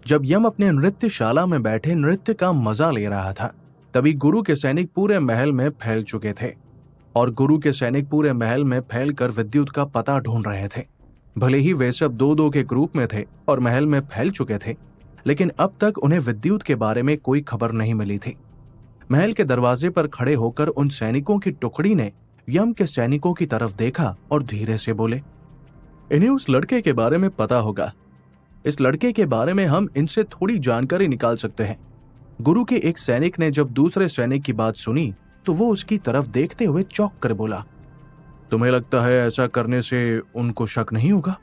जब यम अपने नृत्यशाला में बैठे नृत्य का मजा ले रहा था, तभी गुरु के सैनिक पूरे महल में फैल चुके थे और गुरु के सैनिक पूरे महल में फैलकर विद्युत का पता ढूंढ रहे थे। भले ही वे सब दो दो के ग्रुप में थे और महल में फैल चुके थे, लेकिन अब तक उन्हें विद्युत के बारे में कोई खबर नहीं मिली थी। महल के दरवाजे पर खड़े होकर उन सैनिकों की टुकड़ी ने यम के सैनिकों की तरफ देखा और धीरे से बोले, इन्हें उस लड़के के बारे में पता होगा। इस लड़के के बारे में हम इनसे थोड़ी जानकारी निकाल सकते हैं। गुरु के एक सैनिक ने जब दूसरे सैनिक की बात सुनी तो वो उसकी तरफ देखते हुए चौंक कर बोला, तुम्हें लगता है ऐसा करने से उनको शक नहीं होगा?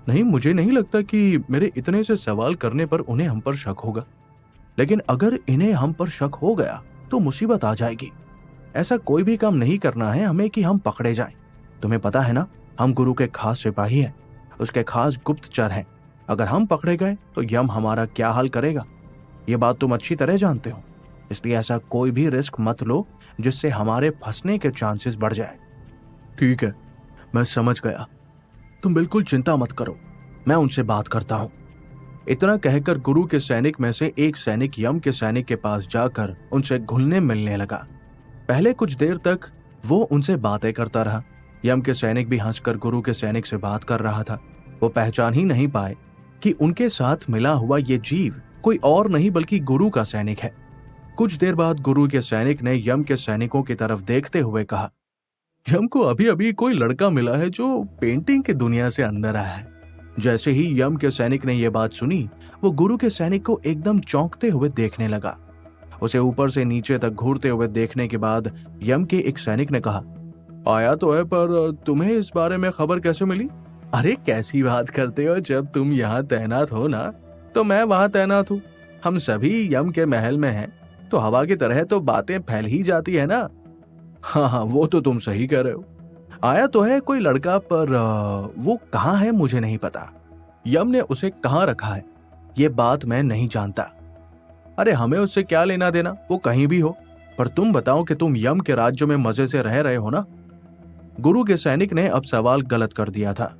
नहीं, मुझे नहीं लगता कि मेरे इतने से सवाल करने पर उन्हें हम पर शक होगा, लेकिन अगर इन्हें हम पर शक हो गया तो मुसीबत आ जाएगी। ऐसा कोई भी काम नहीं करना है हमें कि हम पकड़े जाएं। तुम्हें पता है ना, हम गुरु के खास सिपाही हैं, उसके खास गुप्तचर हैं। अगर हम पकड़े गए तो यम हमारा क्या हाल करेगा, ये बात तुम अच्छी तरह जानते हो। इसलिए ऐसा कोई भी रिस्क मत लो जिससे हमारे फंसने के चांसेस बढ़ जाए। ठीक है, मैं समझ गया, तुम बिल्कुल चिंता मत करो, मैं उनसे बात करता हूं। इतना कहकर गुरु के सैनिक में से एक सैनिक यम के सैनिक के पास जाकर उनसे घुलने मिलने लगा। पहले कुछ देर तक वो उनसे बातें करता रहा। यम के सैनिक भी हंसकर गुरु के सैनिक से बात कर रहा था। वो पहचान ही नहीं पाए कि उनके साथ मिला हुआ ये जीव कोई और नहीं बल्कि गुरु का सैनिक है। कुछ देर बाद गुरु के सैनिक ने यम के सैनिकों की तरफ देखते हुए कहा, यम को अभी अभी कोई लड़का मिला है जो पेंटिंग की दुनिया से अंदर आया है। जैसे ही यम के सैनिक ने यह बात सुनी, वो गुरु के सैनिक को एकदम चौंकते हुए देखने लगा। उसे ऊपर से नीचे तक घूरते हुए देखने के बाद यम के एक सैनिक ने कहा, आया तो है, पर तुम्हें इस बारे में खबर कैसे मिली? अरे कैसी बात करते हो, जब तुम यहाँ तैनात हो ना तो मैं वहां तैनात हूँ। हम सभी यम के महल में हैं, तो हवा की तरह तो बातें फैल ही जाती है ना। हाँ, वो तो तुम सही कह रहे हो। आया तो है कोई लड़का, पर वो कहाँ है मुझे नहीं पता। यम ने उसे कहाँ रखा है ये बात मैं नहीं जानता। अरे हमें उससे क्या लेना देना, वो कहीं भी हो, पर तुम बताओ कि तुम यम के राज्य में मजे से रह रहे हो ना? गुरु के सैनिक ने अब सवाल गलत कर दिया था।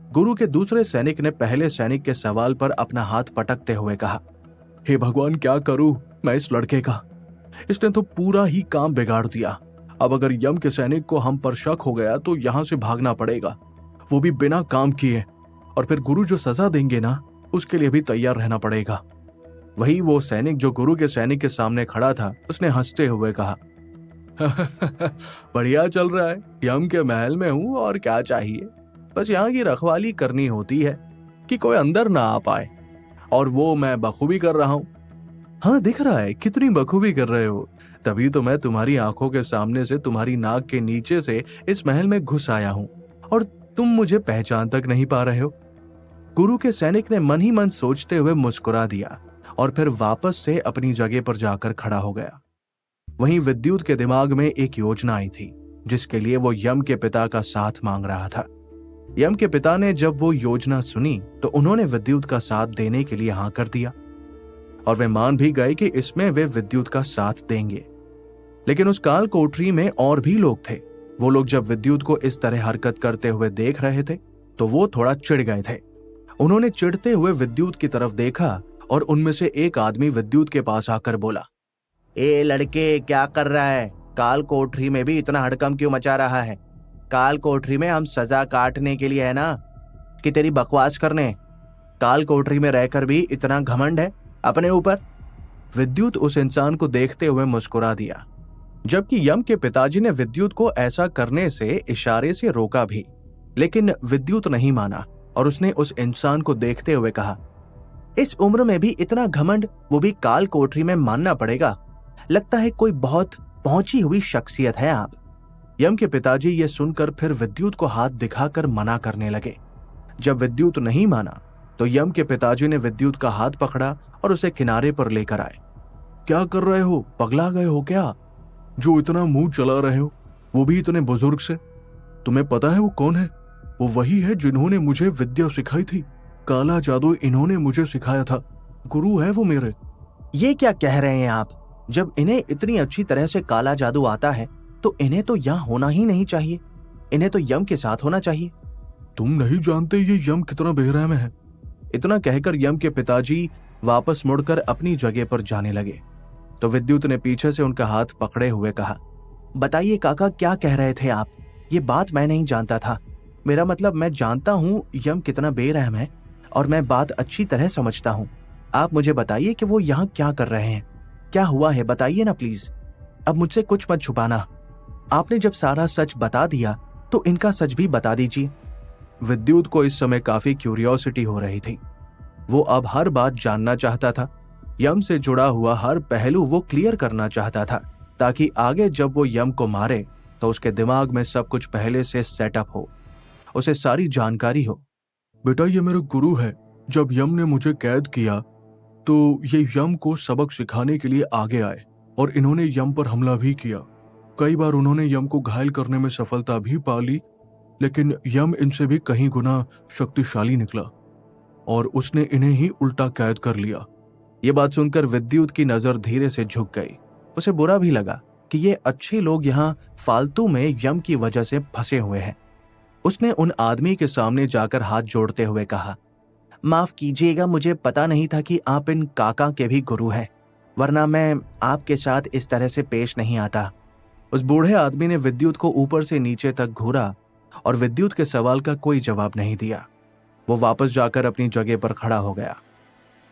गुरु के दूसरे सैनिक ने पहले सैनिक के सवाल पर अपना हाथ पटकते हुए कहा, हे भगवान, क्या करूं मैं इस लड़के का? इसने तो पूरा ही काम बिगाड़ दिया। अब अगर यम के सैनिक को हम पर शक हो गया तो यहाँ से भागना पड़ेगा, वो भी बिना काम किए, और फिर गुरु जो सजा देंगे ना उसके लिए भी तैयार रहना पड़ेगा। वही वो सैनिक जो गुरु के सैनिक के सामने खड़ा था, उसने हंसते हुए कहा, बढ़िया चल रहा है, यम के महल में हूँ और क्या चाहिए, बस यहाँ की रखवाली करनी होती है कि कोई अंदर ना आ पाए, और वो मैं बखूबी कर रहा हूँ। हाँ, दिख रहा है कितनी बखूबी कर रहे हो, तभी तो मैं तुम्हारी आंखों के सामने से तुम्हारी नाक के नीचे से इस महल में घुस आया हूँ और तुम मुझे पहचान तक नहीं पा रहे हो। गुरु के सैनिक ने मन ही मन सोचते हुए मुस्कुरा दिया और फिर वापस से अपनी जगह पर जाकर खड़ा हो गया। वहीं विद्युत के दिमाग में एक योजना आई थी जिसके लिए वो यम के पिता का साथ मांग रहा था। यम के पिता ने जब वो योजना सुनी तो उन्होंने विद्युत का साथ देने के लिए हाँ कर दिया और वे मान भी गए कि इसमें वे विद्युत का साथ देंगे। लेकिन उस काल कोठरी में और भी लोग थे। वो लोग जब विद्युत को इस तरह हरकत करते हुए देख रहे थे तो वो थोड़ा चिढ़ गए थे। उन्होंने चिढ़ते हुए विद्युत की तरफ देखा और उनमें से एक आदमी विद्युत के पास आकर बोला, ए लड़के, क्या कर रहा है? काल कोठरी में भी इतना हड़कम क्यों मचा रहा है? काल कोठरी में हम सजा काटने के लिए है ना, कि तेरी बकवास करने? काल कोठरी में रहकर भी इतना घमंड है अपने ऊपर? विद्युत उस इंसान को देखते हुए मुस्कुरा दिया, जबकि यम के पिताजी ने विद्युत को ऐसा करने से इशारे से रोका भी, लेकिन विद्युत नहीं माना और उसने उस इंसान को देखते हुए कहा, इस उम्र में भी इतना घमंड, वो भी काल कोठरी में? मानना पड़ेगा, लगता है कोई बहुत पहुंची हुई शख्सियत है आप। यम के पिताजी ये सुनकर फिर विद्युत को हाथ दिखाकर मना करने लगे। जब विद्युत नहीं माना तो यम के पिताजी ने विद्युत का हाथ पकड़ा और उसे किनारे पर लेकर आए। क्या कर रहे हो, पगला गए हो क्या? जो इतना मुंह चला रहे हो, वो भी इतने बुजुर्ग से? तुम्हें पता है वो कौन है? वो वही है जिन्होंने मुझे विद्या सिखाई थी। काला जादू इन्होंने मुझे सिखाया था। गुरु है वो मेरे। ये क्या कह रहे हैं आप? जब इन्हें इतनी अच्छी तरह से काला जादू आता है तो इन्हें तो यहाँ होना ही नहीं चाहिए, इन्हें तो यम के साथ होना चाहिए। तुम नहीं जानते ये यम कितना बेरहम है। इतना कहकर यम के पिताजी वापस मुड़कर अपनी जगह पर जाने लगे तो विद्युत ने पीछे से उनका हाथ पकड़े हुए कहा, बताइए काका, क्या कह रहे थे आप? ये बात मैं नहीं जानता था। मेरा मतलब, मैं जानता हूँ यम कितना बेरहम है और मैं बात अच्छी तरह समझता हूँ। आप मुझे बताइए कि वो यहाँ क्या कर रहे हैं, क्या हुआ है, बताइए ना प्लीज। अब मुझसे कुछ मत छुपाना। आपने जब सारा सच बता दिया तो इनका सच भी बता दीजिए। विद्युत को इस समय काफी क्यूरियोसिटी हो रही थी। वो अब हर बात जानना चाहता था। यम से जुड़ा हुआ हर पहलू वो क्लियर करना चाहता था, ताकि आगे जब वो यम को मारे तो उसके दिमाग में सब कुछ पहले से सेटअप हो, उसे सारी जानकारी हो। बेटा, ये मेरे गुरु है। जब यम ने मुझे कैद किया तो ये यम को सबक सिखाने के लिए आगे आए और इन्होंने यम पर हमला भी किया। कई बार उन्होंने यम को घायल करने में सफलता भी पा ली, लेकिन यम इनसे भी कहीं गुना शक्तिशाली निकला और उसने इन्हें ही उल्टा कैद कर लिया। ये बात सुनकर विद्युत की नजर धीरे से झुक गई। उसे बुरा भी लगा कि ये अच्छे लोग यहाँ फालतू में यम की वजह से फंसे हुए हैं। उसने उन आदमी के सामने जाकर हाथ जोड़ते हुए कहा, माफ कीजिएगा, मुझे पता नहीं था कि आप इन काका के भी गुरु हैं, वरना मैं आपके साथ इस तरह से पेश नहीं आता। उस बूढ़े आदमी ने विद्युत को ऊपर से नीचे तक घूरा और विद्युत के सवाल का कोई जवाब नहीं दिया। वो वापस जाकर अपनी जगह पर खड़ा हो गया।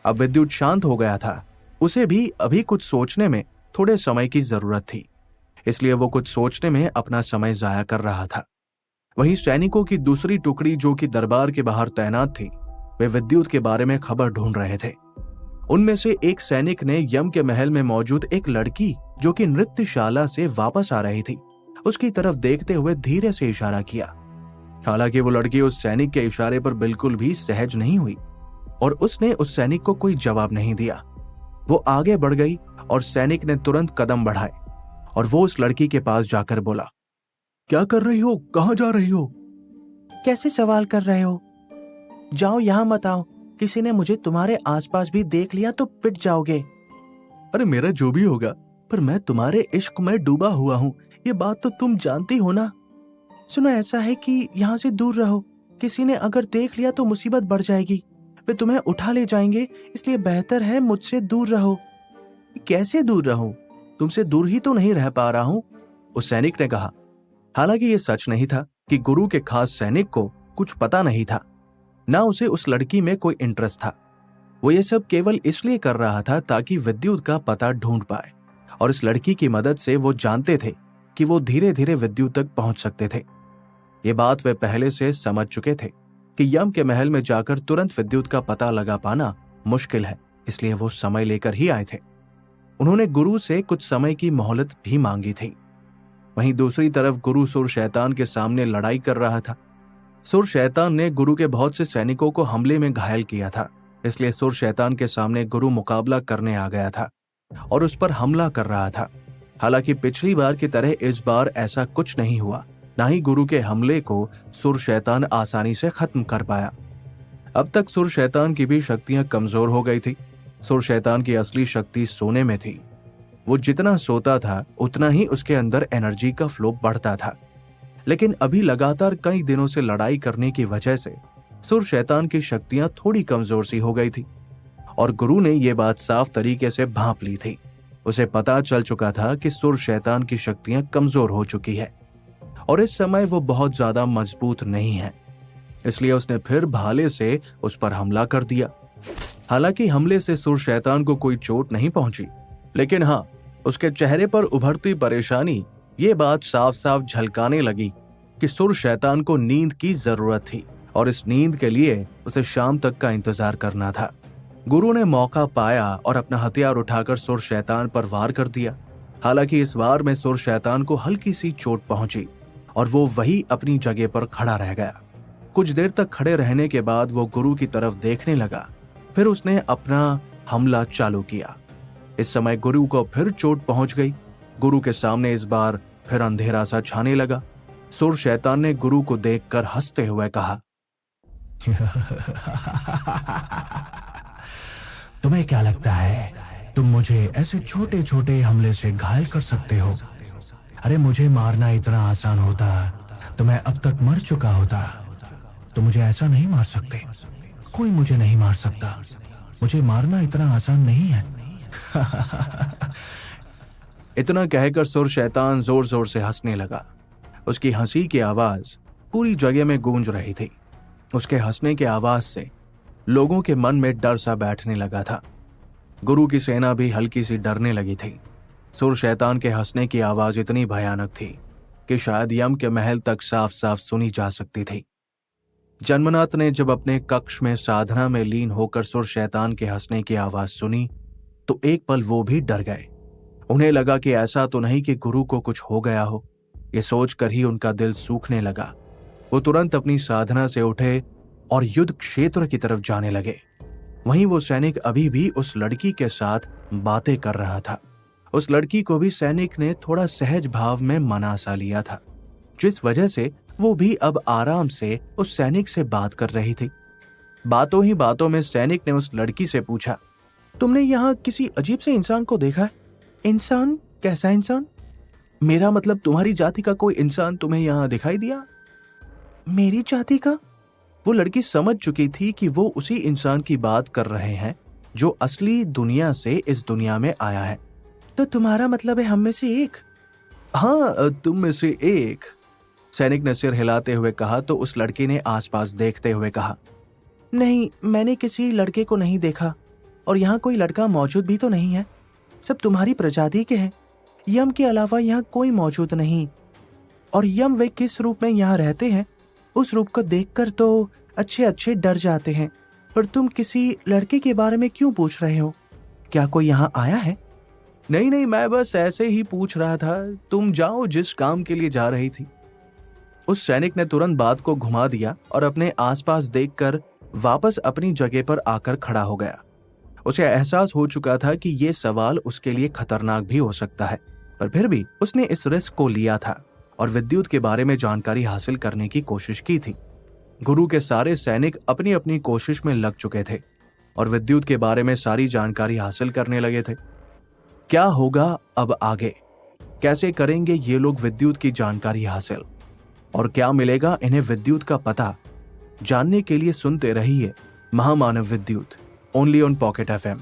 अब विद्युत शांत हो गया था। उसे भी अभी कुछ सोचने में थोड़े समय की जरूरत थी, इसलिए वो कुछ सोचने में अपना समय जाया कर रहा था। वहीं सैनिकों की दूसरी टुकड़ी जो कि दरबार के बाहर तैनात थी, वे विद्युत के बारे में खबर ढूंढ रहे थे। उनमें से एक सैनिक ने यम के महल में मौजूद एक लड़की जो कि नृत्यशाला से वापस आ रही थी, उसकी तरफ देखते हुए धीरे से इशारा किया। हालांकि वो लड़की उस सैनिक के इशारे पर बिल्कुल भी सहज नहीं हुई और उसने उस सैनिक को कोई जवाब नहीं दिया। वो आगे बढ़ गई और सैनिक ने तुरंत कदम बढ़ाए और वो उस लड़की के पास जाकर बोला, क्या कर रही हो, कहां जा रही हो? कैसे सवाल कर रहे हो? जाओ, यहां मत आओ। किसी ने मुझे तुम्हारे आसपास भी देख लिया तो पिट जाओगे। अरे मेरा जो भी होगा, पर मैं तुम्हारे इश्क में डूबा हुआ हूँ, ये बात तो तुम जानती हो ना। सुनो, ऐसा है कि यहाँ से दूर रहो। किसी ने अगर देख लिया तो मुसीबत बढ़ जाएगी, वे तुम्हें उठा ले जाएंगे, इसलिए बेहतर है मुझसे दूर रहो। कैसे दूर रहूं? तुमसे दूर ही तो नहीं रह पा रहा हूं, उस सैनिक ने कहा। हालांकि यह सच नहीं था कि गुरु के खास सैनिक को कुछ पता नहीं था, ना उसे उस लड़की में कोई इंटरेस्ट था। वो ये सब केवल इसलिए कर रहा था ताकि विद्युत का पता ढूंढ पाए, और इस लड़की की मदद से वो जानते थे कि वो धीरे धीरे विद्युत तक पहुंच सकते थे। ये बात वे पहले से समझ चुके थे कि यम के महल में जाकर तुरंत विद्युत का पता लगा पाना मुश्किल है, इसलिए वो समय लेकर ही आए थे। उन्होंने गुरु से कुछ समय की मोहलत भी मांगी थी। वहीं दूसरी तरफ गुरु सुर शैतान के सामने लड़ाई कर रहा था। सुर शैतान ने गुरु के बहुत से सैनिकों को हमले में घायल किया था, इसलिए सुर शैतान के सामने गुरु मुकाबला करने आ गया था और उस पर हमला कर रहा था। हालांकि पिछली बार की तरह इस बार ऐसा कुछ नहीं हुआ, ना ही गुरु के हमले को सुर शैतान आसानी से खत्म कर पाया। अब तक सुर शैतान की भी शक्तियां कमजोर हो गई थी। सुर शैतान की असली शक्ति सोने में थी। वो जितना सोता था उतना ही उसके अंदर एनर्जी का फ्लो बढ़ता था। लेकिन अभी लगातार कई दिनों से लड़ाई करने की वजह से सुर शैतान की शक्तियां थोड़ी कमजोर सी हो गई थी, और गुरु ने यह बात साफ तरीके से भांप ली थी। उसे पता चल चुका था कि सुर शैतान की शक्तियां कमजोर हो चुकी है और इस समय वो बहुत ज्यादा मजबूत नहीं है, इसलिए उसने फिर भाले से उस पर हमला कर दिया। हालांकि हमले से सुर शैतान को कोई चोट नहीं पहुंची, लेकिन हाँ, उसके चेहरे पर उभरती परेशानी ये बात साफ साफ झलकाने लगी कि सुर शैतान को नींद की जरूरत थी और इस नींद के लिए उसे शाम तक का इंतजार करना था। गुरु ने मौका पाया और अपना हथियार उठाकर सुर शैतान पर वार कर दिया। हालांकि इस वार में सुर शैतान को हल्की सी चोट पहुंची और वो वही अपनी जगह पर खड़ा रह गया। कुछ देर तक खड़े रहने के बाद वो गुरु की तरफ देखने लगा, फिर उसने अपना हमला चालू किया। इस समय गुरु को फिर चोट पहुंच गई। गुरु के सामने इस बार फिर अंधेरा सा छाने लगा। सुर शैतान ने गुरु को देखकर हंसते हुए कहा, तुम्हें क्या लगता है तुम मुझे ऐसे छोटे छोटे हमले से घायल कर सकते हो? अरे मुझे मारना इतना आसान होता तो मैं अब तक मर चुका होता। तो मुझे ऐसा नहीं मार सकते, कोई मुझे नहीं मार सकता। मुझे मारना इतना आसान नहीं है। इतना कहकर सुर शैतान जोर जोर से हंसने लगा। उसकी हंसी की आवाज पूरी जगह में गूंज रही थी। उसके हंसने की आवाज से लोगों के मन में डर सा बैठने लगा था। गुरु की सेना भी हल्की सी डरने लगी थी। सुर शैतान के हंसने की आवाज इतनी भयानक थी कि शायद यम के महल तक साफ साफ सुनी जा सकती थी। जन्मनाथ ने जब अपने कक्ष में साधना में लीन होकर सुर शैतान के हंसने की आवाज सुनी तो एक पल वो भी डर गए। उन्हें लगा कि ऐसा तो नहीं कि गुरु को कुछ हो गया हो। ये सोचकर ही उनका दिल सूखने लगा। वो तुरंत अपनी साधना से उठे और युद्ध क्षेत्र की तरफ जाने लगे। वहीं वो सैनिक अभी भी उस लड़की के साथ बातें कर रहा था। उस लड़की को भी सैनिक ने थोड़ा सहज भाव में मना सा लिया था, जिस वजह से वो भी अब आराम से उस सैनिक से बात कर रही थी। बातों ही बातों में सैनिक ने उस लड़की से पूछा, तुमने यहाँ किसी अजीब से इंसान को देखा है? इंसान? कैसा इंसान? मेरा मतलब तुम्हारी जाति का कोई इंसान तुम्हें यहाँ दिखाई दिया? मेरी जाति का? वो लड़की समझ चुकी थी कि वो उसी इंसान की बात कर रहे हैं जो असली दुनिया से इस दुनिया में आया है। तो तुम्हारा मतलब है हम में से एक? हाँ, तुम में से एक, सैनिक ने सिर हिलाते हुए कहा। तो उस लड़की ने आसपास देखते हुए कहा, नहीं, मैंने किसी लड़के को नहीं देखा और यहाँ कोई लड़का मौजूद भी तो नहीं है। सब तुम्हारी प्रजाति के हैं। यम के अलावा यहाँ कोई मौजूद नहीं। और यम वे किस रूप में यहाँ रहते हैं उस रूप को देखकर तो अच्छे अच्छे डर जाते हैं। पर तुम किसी लड़के के बारे में क्यों पूछ रहे हो? क्या कोई यहाँ आया है? नहीं नहीं, मैं बस ऐसे ही पूछ रहा था। तुम जाओ जिस काम के लिए जा रही थी। उस सैनिक ने तुरंत बात को घुमा दिया और अपने आसपास देखकर वापस अपनी जगह पर आकर खड़ा हो गया। उसे एहसास हो चुका था कि ये सवाल उसके लिए खतरनाक भी हो सकता है, पर फिर भी उसने इस रिस्क को लिया था और विद्युत के बारे में जानकारी हासिल करने की कोशिश की थी। गुरु के सारे सैनिक अपनी अपनी कोशिश में लग चुके थे और विद्युत के बारे में सारी जानकारी हासिल करने लगे थे। क्या होगा अब आगे? कैसे करेंगे ये लोग विद्युत की जानकारी हासिल और क्या मिलेगा इन्हें विद्युत का पता? जानने के लिए सुनते रहिए महामानव विद्युत, ओनली ऑन पॉकेट FM।